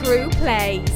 walkthrough plays.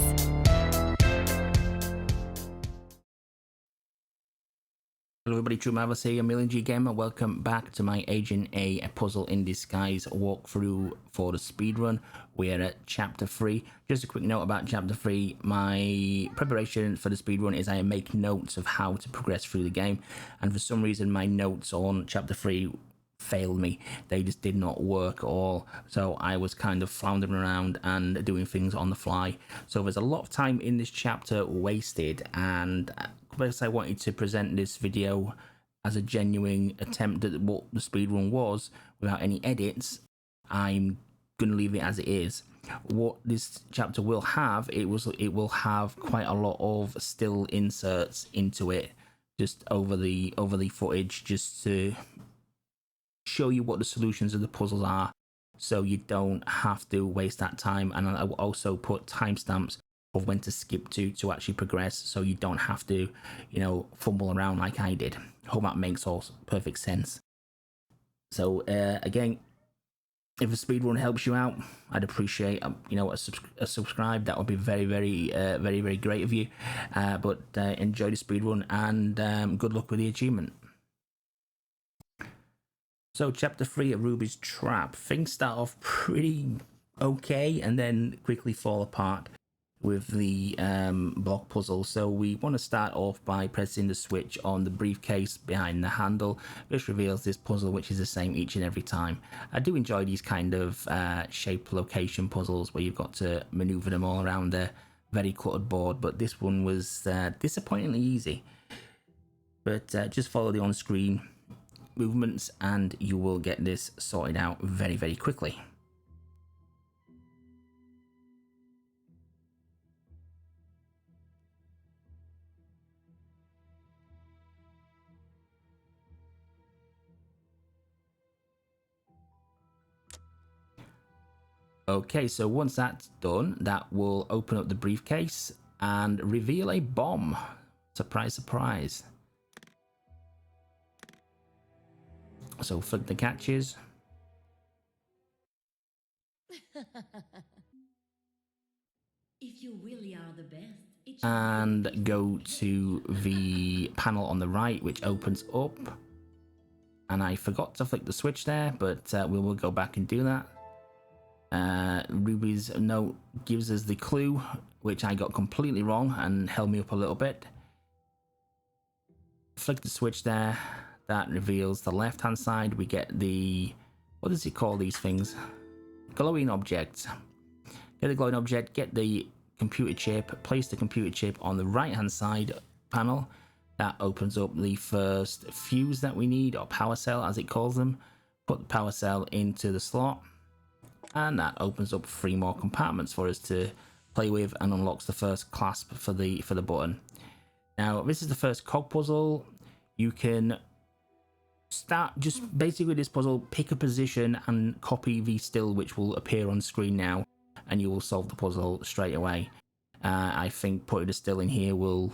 Hello everybody, True Marvelous here, Million G Gamer. Welcome back to my Agent A Puzzle in Disguise walkthrough for the speedrun. We're at Chapter 3. Just a quick note about Chapter 3. My preparation for the speedrun is I make notes of how to progress through the game. And for some reason, my notes on Chapter 3 failed me. They just did not work at all. So I was kind of floundering around and doing things on the fly. So there's a lot of time in this chapter wasted, and because I wanted to present this video as a genuine attempt at what the speedrun was without any edits, I'm going to leave it as it is. What this chapter will have, it will have quite a lot of still inserts into it, just over the footage, just to show you what the solutions of the puzzles are, so you don't have to waste that time. And I will also put timestamps of when to skip to actually progress, so you don't have to, you know, fumble around like I did. Hope that makes all perfect sense. So again, if a speedrun helps you out, I'd appreciate you know, a subscribe. That would be very great of you. But enjoy the speedrun, and good luck with the achievement. So Chapter 3 of Ruby's Trap. Things start off pretty okay and then quickly fall apart with the block puzzle. So we want to start off by pressing the switch on the briefcase behind the handle, which reveals this puzzle, which is the same each and every time. I do enjoy these kind of shape location puzzles where you've got to maneuver them all around a very cluttered board, but this one was disappointingly easy. But just follow the on-screen movements and you will get this sorted out very quickly. Okay, so once that's done, that will open up the briefcase and reveal a bomb. Surprise, surprise. So flick the catches. If you really are the best, And go to the panel on the right, which opens up. And I forgot to flick the switch there, but we will go back and do that. Ruby's note gives us the clue, which I got completely wrong and held me up a little bit. Flick the switch there. That reveals the left hand side. We get the, what does it call these things? Glowing objects. Get the glowing object, get the computer chip, place the computer chip on the right hand side panel. That opens up the first fuse that we need, or power cell as it calls them. Put the power cell into the slot, and that opens up 3 more compartments for us to play with and unlocks the first clasp for the button. Now this is the first cog puzzle. You can start just basically this puzzle, pick a position and copy the still, which will appear on screen now, and you will solve the puzzle straight away. I think putting a still in here will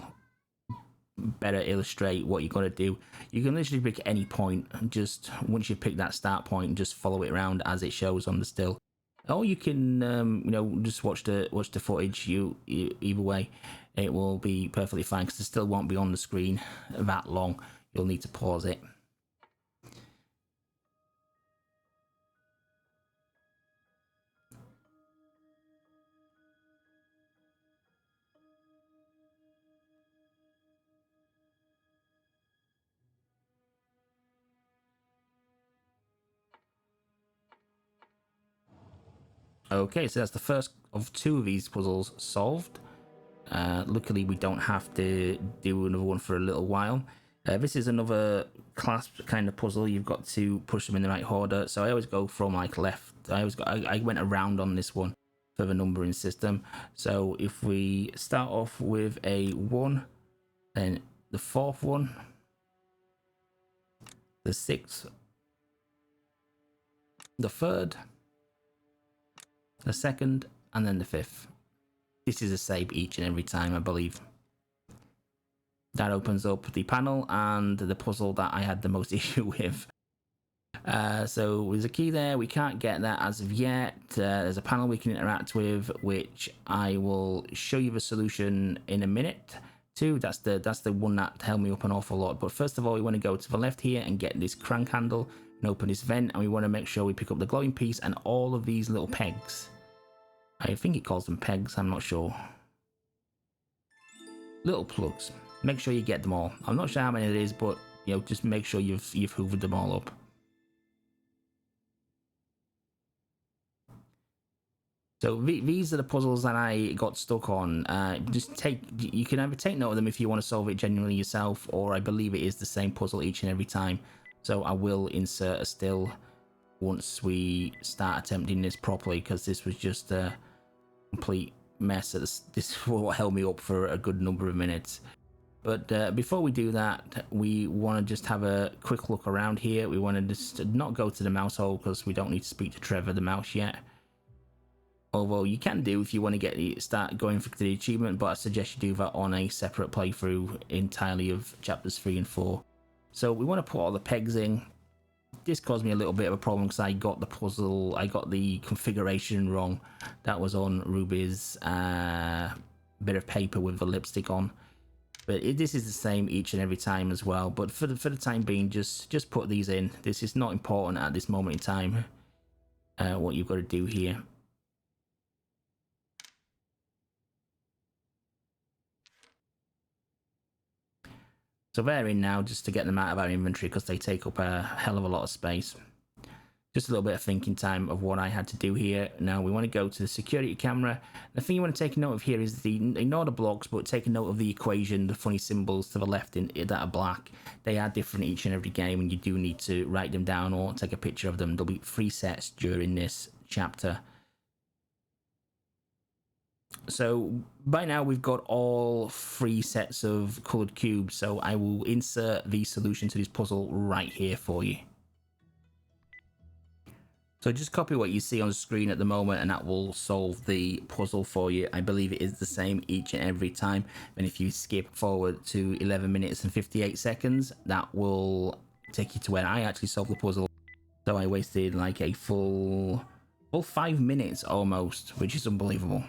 better illustrate what you're going to do. You can literally pick any point, just once you pick that start point, just follow it around as it shows on the still. Or you can you know, just watch the footage. Either way, it will be perfectly fine, because it still won't be on the screen that long. You'll need to pause it. Okay, so that's the first of 2 of these puzzles solved. Luckily, we don't have to do another one for a little while. This is another clasp kind of puzzle. You've got to push them in the right order. So I always go from like left. I went around on this one for the numbering system. So if we start off with a 1, then the 4th one, the 6th, the 3rd, the 2nd, and then the 5th. This is a save each and every time, I believe. That opens up the panel and the puzzle that I had the most issue with. So there's a key there. We can't get that as of yet. There's a panel we can interact with, which I will show you the solution in a minute. That's the one that held me up an awful lot. But first of all, we want to go to the left here and get this crank handle and open this vent, and we want to make sure we pick up the glowing piece and all of these little pegs. I think it calls them pegs, I'm not sure. Little plugs. Make sure you get them all. I'm not sure how many it is, but you know, just make sure you've hoovered them all up. So these are the puzzles that I got stuck on. You can either take note of them if you want to solve it genuinely yourself, or I believe it is the same puzzle each and every time. So I will insert a still once we start attempting this properly, because this was just a complete mess. This is what held me up for a good number of minutes. But before we do that, we want to just have a quick look around here. We want to just not go to the mouse hole because we don't need to speak to Trevor the mouse yet. Although you can do if you want to start going for the achievement, but I suggest you do that on a separate playthrough entirely of chapters 3 and 4. So we want to put all the pegs in. This caused me a little bit of a problem because I got the configuration wrong. That was on Ruby's bit of paper with the lipstick on. But this is the same each and every time as well. But for the time being, just put these in. This is not important at this moment in time. What you've got to do here. So they're in now just to get them out of our inventory because they take up a hell of a lot of space. Just a little bit of thinking time of what I had to do here. Now we want to go to the security camera. The thing you want to take note of here is ignore the blocks, but take a note of the equation, the funny symbols to the left that are black. They are different each and every game, and you do need to write them down or take a picture of them. There'll be 3 sets during this chapter. So by now we've got all 3 sets of coloured cubes, so I will insert the solution to this puzzle right here for you. So just copy what you see on the screen at the moment and that will solve the puzzle for you. I believe it is the same each and every time. And if you skip forward to 11 minutes and 58 seconds, that will take you to where I actually solved the puzzle. So I wasted like a full 5 minutes almost, which is unbelievable.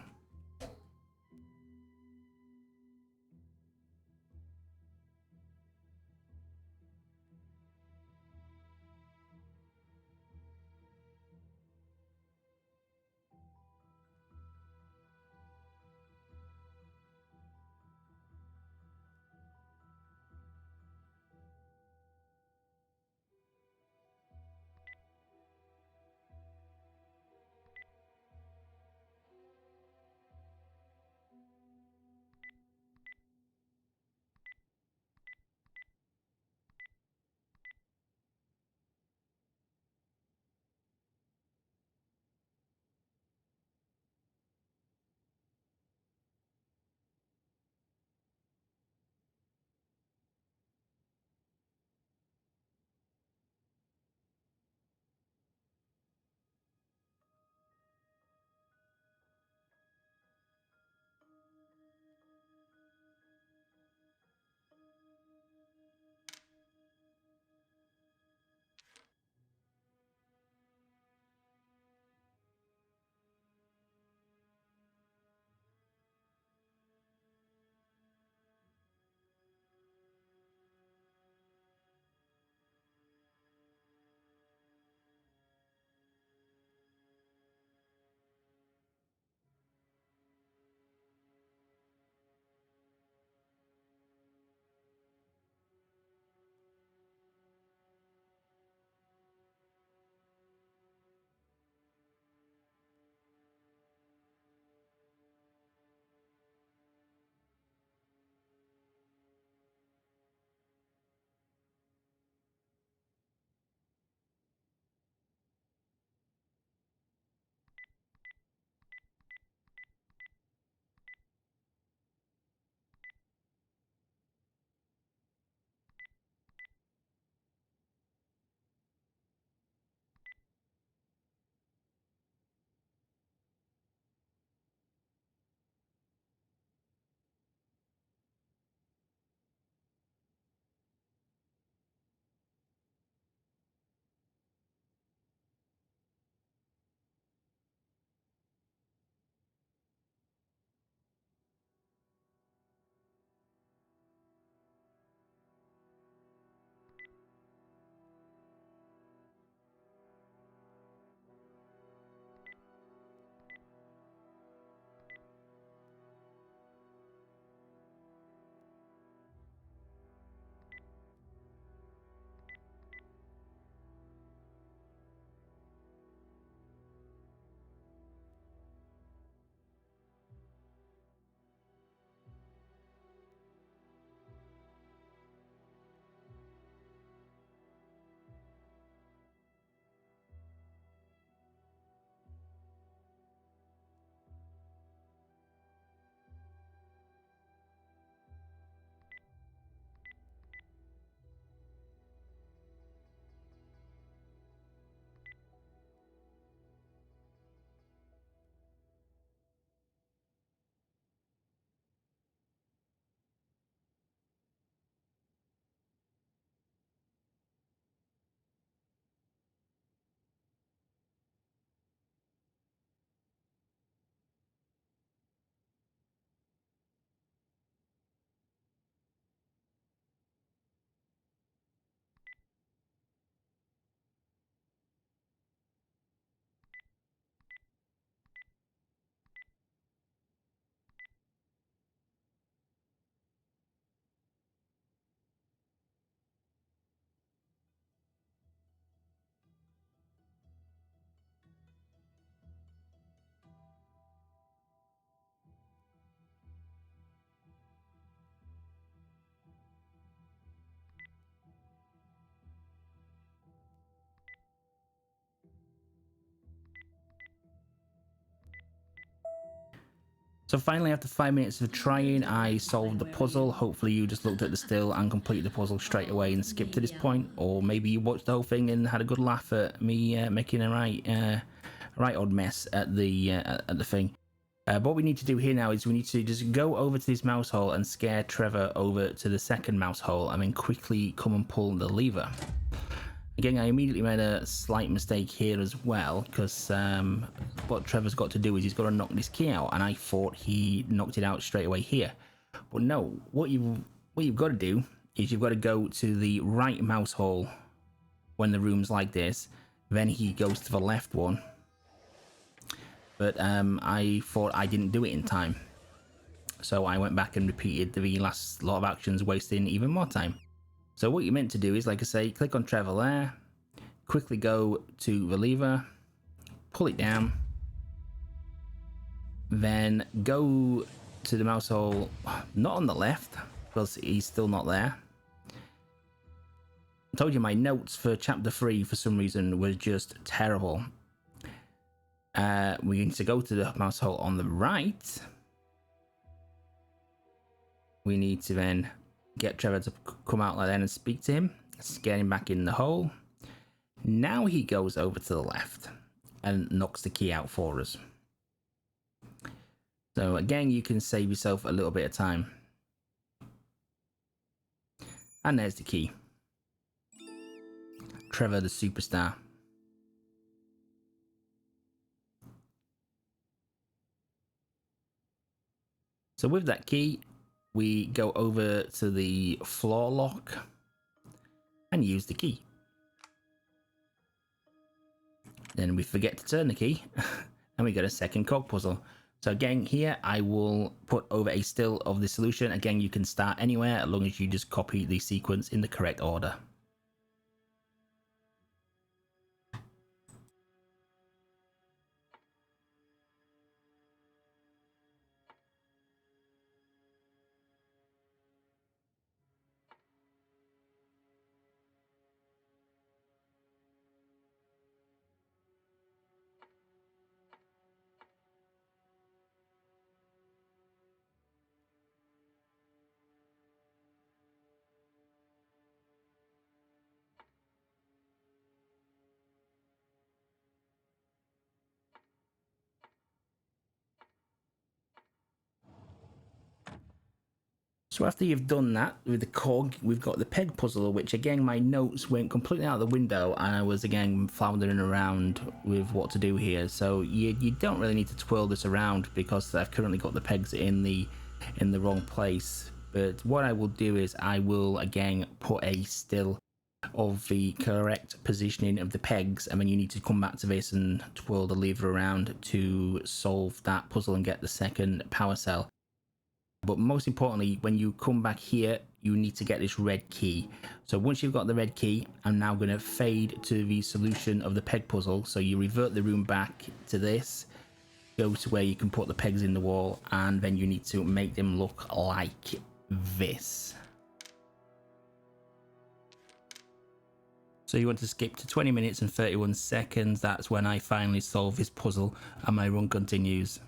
So finally, after 5 minutes of trying, I solved the puzzle. Hopefully you just looked at the still and completed the puzzle straight away and skipped to this point, or maybe you watched the whole thing and had a good laugh at me making a right odd mess at the thing. But what we need to do here now is we need to just go over to this mouse hole and scare Trevor over to the second mouse hole, and then quickly come and pull the lever. Again, I immediately made a slight mistake here as well, because what Trevor's got to do is he's got to knock this key out, and I thought he knocked it out straight away here. But no, what you've got to do is you've got to go to the right mouse hole when the room's like this, then he goes to the left one. But I thought I didn't do it in time, so I went back and repeated the last lot of actions, wasting even more time. So what you're meant to do is, like I say, click on Trevor there, quickly go to the lever, pull it down, then go to the mouse hole, not on the left, because he's still not there. I told you my notes for chapter 3 for some reason were just terrible. We need to go to the mouse hole on the right. We need to then get Trevor to come out like that and speak to him, scare him back in the hole. Now he goes over to the left and knocks the key out for us. So again, you can save yourself a little bit of time. And there's the key. Trevor the superstar. So with that key, we go over to the floor lock and use the key. Then we forget to turn the key and we get a second cog puzzle. So again, here I will put over a still of the solution. Again, you can start anywhere as long as you just copy the sequence in the correct order. So after you've done that with the cog, we've got the peg puzzle, which again, my notes went completely out the window and I was again floundering around with what to do here. So you don't really need to twirl this around because I've currently got the pegs in the wrong place. But what I will do is I will again put a still of the correct positioning of the pegs, and then you need to come back to this and twirl the lever around to solve that puzzle and get the second power cell. But most importantly, when you come back here, you need to get this red key. So once you've got the red key, I'm now going to fade to the solution of the peg puzzle. So you revert the room back to this, go to where you can put the pegs in the wall, and then you need to make them look like this. So you want to skip to 20 minutes and 31 seconds. That's when I finally solve this puzzle and my run continues.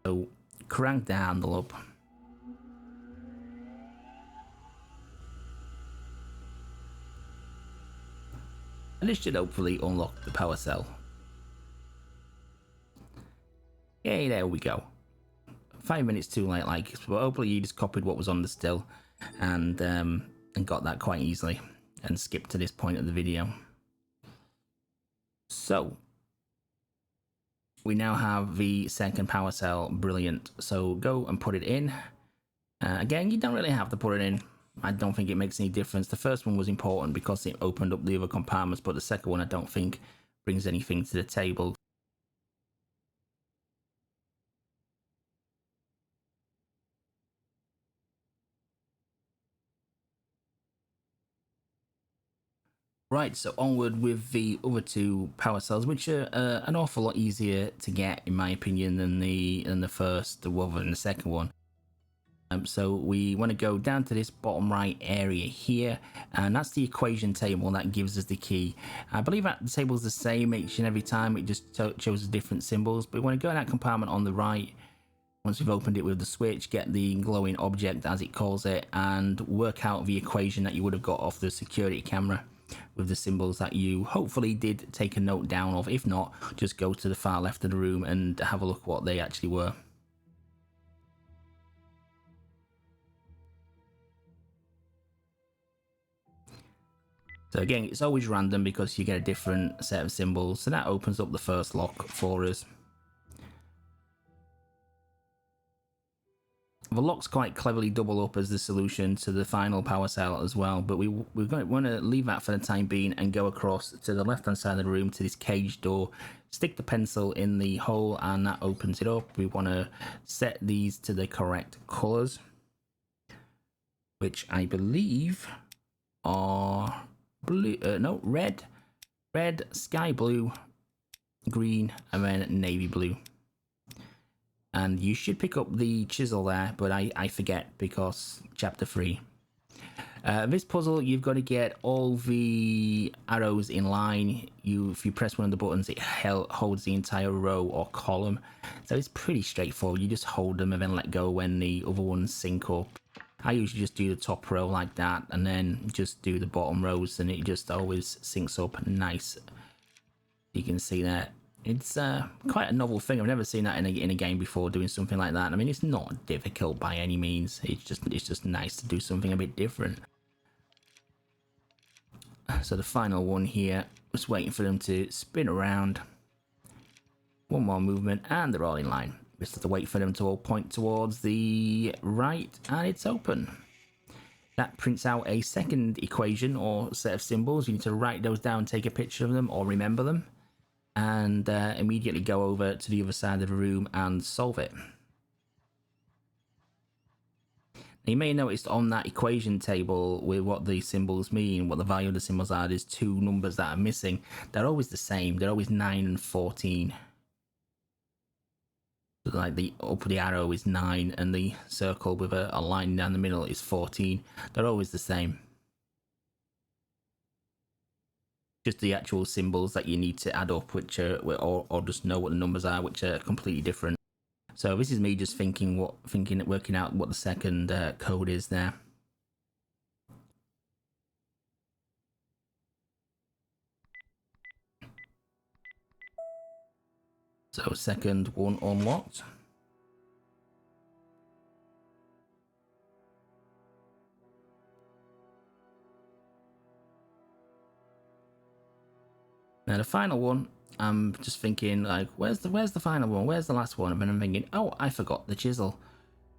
So crank the handle up. And this should hopefully unlock the power cell. Yay, there we go. 5 minutes too late, like, but hopefully you just copied what was on the still and got that quite easily and skipped to this point of the video. So we now have the second power cell. Brilliant. So go and put it in. Again, you don't really have to put it in. I don't think it makes any difference. The first one was important because it opened up the other compartments, but the second one I don't think brings anything to the table. Right, so onward with the other two power cells, which are an awful lot easier to get, in my opinion, than the first, than the second one. So we want to go down to this bottom right area here, and that's the equation table that gives us the key. I believe that the table is the same each and every time, it just shows different symbols, but we want to go in that compartment on the right. Once we've opened it with the switch, get the glowing object, as it calls it, and work out the equation that you would have got off the security camera with the symbols that you hopefully did take a note down of. If not, just go to the far left of the room and have a look what they actually were. So again, it's always random because you get a different set of symbols, so that opens up the first lock for us. The locks quite cleverly double up as the solution to the final power cell as well, but we want to leave that for the time being and go across to the left hand side of the room to this cage door, stick the pencil in the hole, and that opens it up. We want to set these to the correct colours, which I believe are blue, no, red, sky blue, green, and then navy blue. And you should pick up the chisel there, but I forget because chapter 3. This puzzle, you've got to get all the arrows in line. If you press one of the buttons, it holds the entire row or column. So it's pretty straightforward. You just hold them and then let go when the other ones sync up. I usually just do the top row like that and then just do the bottom rows, and it just always syncs up nice. You can see that. It's quite a novel thing. I've never seen that in a game before, doing something like that. I mean, it's not difficult by any means. It's just nice to do something a bit different. So the final one here, just waiting for them to spin around. One more movement and they're all in line. Just have to wait for them to all point towards the right, and it's open. That prints out a second equation or set of symbols. You need to write those down, take a picture of them, or remember them, and immediately go over to the other side of the room and solve it. Now, you may have noticed on that equation table with what the symbols mean, what the value of the symbols are, there's two numbers that are missing. They're always the same. They're always 9 and 14. So like the up the arrow is 9 and the circle with a line down the middle is 14. They're always the same. Just the actual symbols that you need to add up, which are, or just know what the numbers are, which are completely different. So this is me just working out what the second code is there. So second one unlocked. Now the final one, I'm just thinking like, where's the final one? Where's the last one? And then I'm thinking, oh, I forgot the chisel.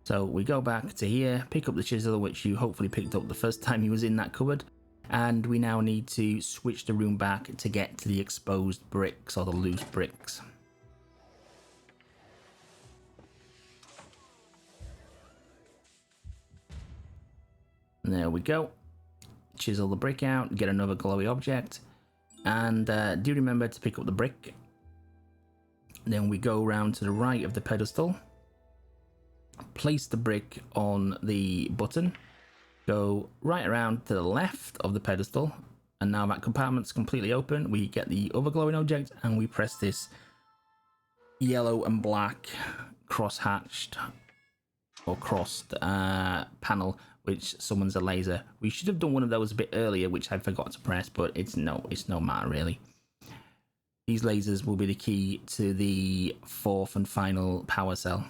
So we go back to here, pick up the chisel, which you hopefully picked up the first time you was in that cupboard. And we now need to switch the room back to get to the exposed bricks or the loose bricks. And there we go. Chisel the brick out, get another glowy object. And do remember to pick up the brick. Then we go around to the right of the pedestal. Place the brick on the button. Go right around to the left of the pedestal. And now that compartment's completely open. We get the other glowing object and we press this yellow and black cross-hatched or crossed panel which summons a laser. We should have done one of those a bit earlier, which I forgot to press, but it's no matter really. These lasers will be the key to the fourth and final power cell.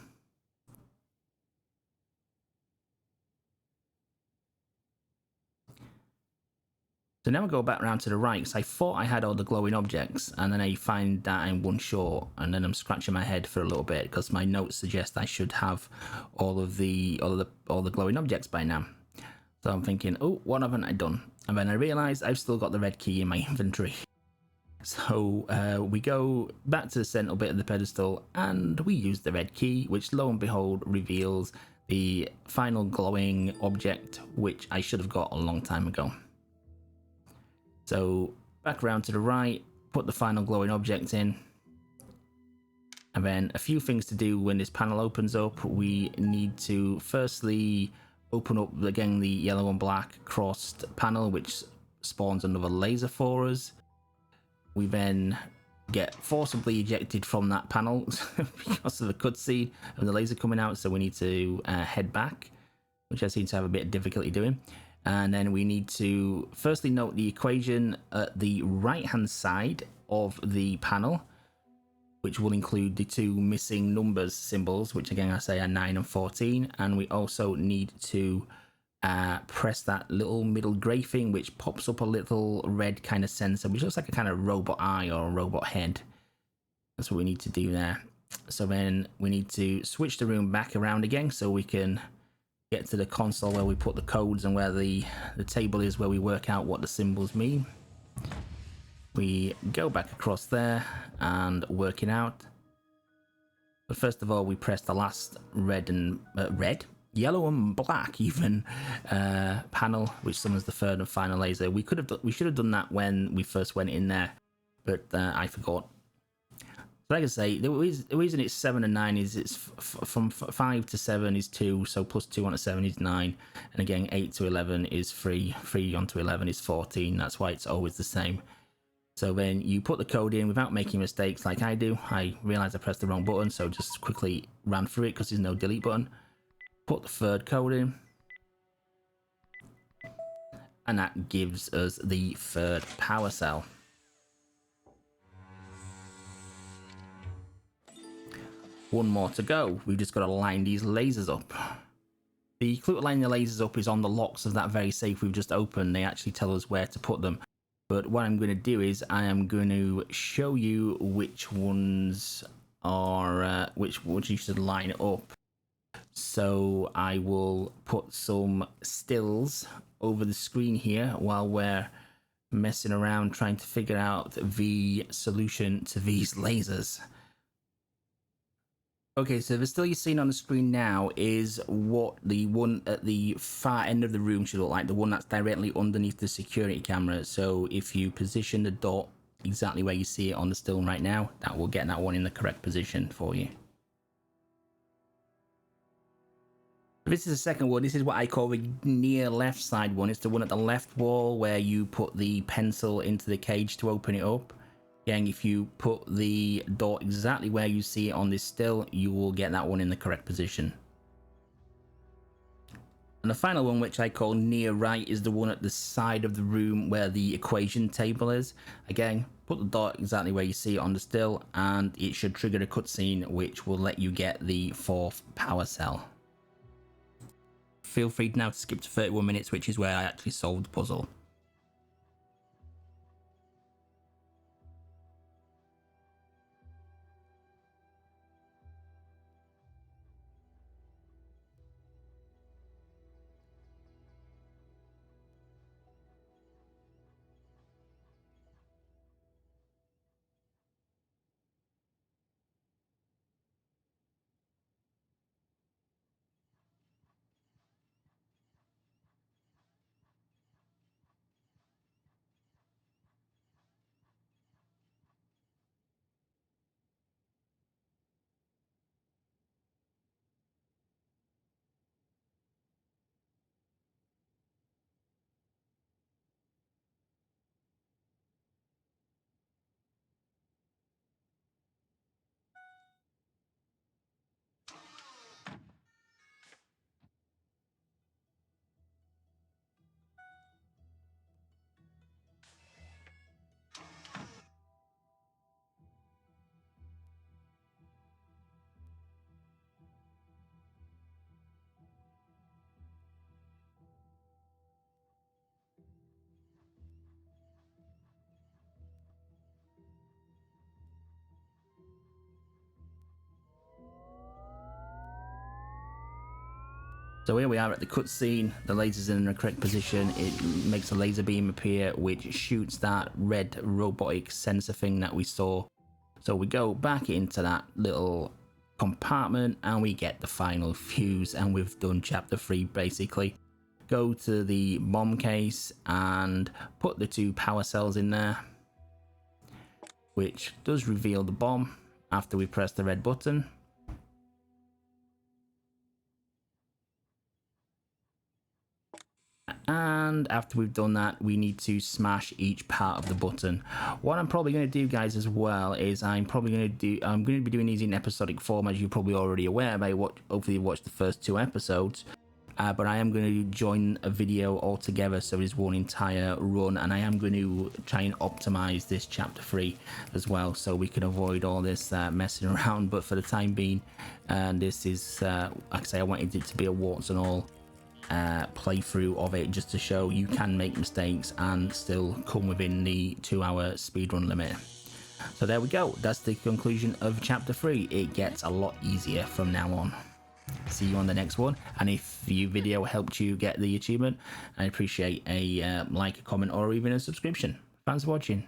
So now I go back around to the right, because I thought I had all the glowing objects, and then I find that I'm one short, and then I'm scratching my head for a little bit because my notes suggest I should have all the glowing objects by now. So I'm thinking, oh, what haven't I done? And then I realise I've still got the red key in my inventory. So we go back to the central bit of the pedestal, and we use the red key, which lo and behold reveals the final glowing object, which I should have got a long time ago. So back around to the right, put the final glowing object in, and then a few things to do when this panel opens up. We need to firstly open up again the yellow and black crossed panel, which spawns another laser for us. We then get forcibly ejected from that panel because of the cutscene and the laser coming out, so we need to head back, which I seem to have a bit of difficulty doing. And then we need to firstly note the equation at the right hand side of the panel, which will include the two missing numbers symbols, which again I say are 9 and 14. And we also need to press that little middle grey thing, which pops up a little red kind of sensor, which looks like a kind of robot eye or a robot head. That's what we need to do there. So then we need to switch the room back around again so we can get to the console where we put the codes and where the table is where we work out what the symbols mean. We go back across there and work it out. But first of all, we press the last yellow and black even panel, which summons the third and final laser. We should have done that when we first went in there, but I forgot. So like I say, the reason it's 7 and 9 is it's from 5 to 7 is 2, so plus 2 onto 7 is 9, and again 8 to 11 is 3, 3 onto 11 is 14. That's why it's always the same. So then you put the code in without making mistakes like I do. I realised I pressed the wrong button, so just quickly ran through it because there's no delete button. Put the third code in, and that gives us the third power cell. One more to go. We've just got to line these lasers up. The clue to line the lasers up is on the locks of that very safe we've just opened. They actually tell us where to put them. But what I'm going to do is I am going to show you which ones are which you should line up. So I will put some stills over the screen here while we're messing around trying to figure out the solution to these lasers. Okay, so the still you're seeing on the screen now is what the one at the far end of the room should look like, the one that's directly underneath the security camera. So if you position the dot exactly where you see it on the still right now, that will get that one in the correct position for you. This is the second one. This is what I call the near left side one. It's the one at the left wall where you put the pencil into the cage to open it up. Again, if you put the dot exactly where you see it on this still, you will get that one in the correct position. And the final one, which I call near right, is the one at the side of the room where the equation table is. Again, put the dot exactly where you see it on the still, and it should trigger a cutscene which will let you get the fourth power cell. Feel free now to skip to 31 minutes, which is where I actually solved the puzzle. So here we are at the cutscene. The laser's in the correct position. It makes a laser beam appear, which shoots that red robotic sensor thing that we saw. So we go back into that little compartment and we get the final fuse, and we've done chapter 3 basically. Go to the bomb case and put the 2 power cells in there, which does reveal the bomb after we press the red button. And after we've done that, we need to smash each part of the button. What I'm probably going to do, guys, as well, is I'm going to be doing these in episodic form, as you're probably already aware by hopefully you watched the first 2 episodes. But I am going to join a video altogether, so it's one entire run, and I am going to try and optimize this chapter 3 as well, so we can avoid all this messing around. But for the time being, this is, like I say, I wanted it to be a warts and all playthrough of it, just to show you can make mistakes and still come within the 2-hour speedrun limit. So there we go, that's the conclusion of chapter 3. It gets a lot easier from now on. See you on the next one, and if the video helped you get the achievement, I appreciate a like, a comment, or even a subscription. Thanks for watching.